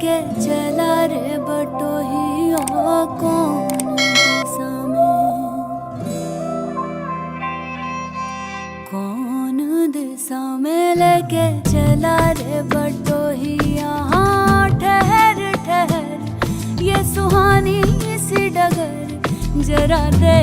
लेके चला रे बटोहिया कौन दिशा में, कौन दिशा में लेके चला रे बटोहिया। हाँ ठहर ठहर ये सुहानी सी डगर जरा दे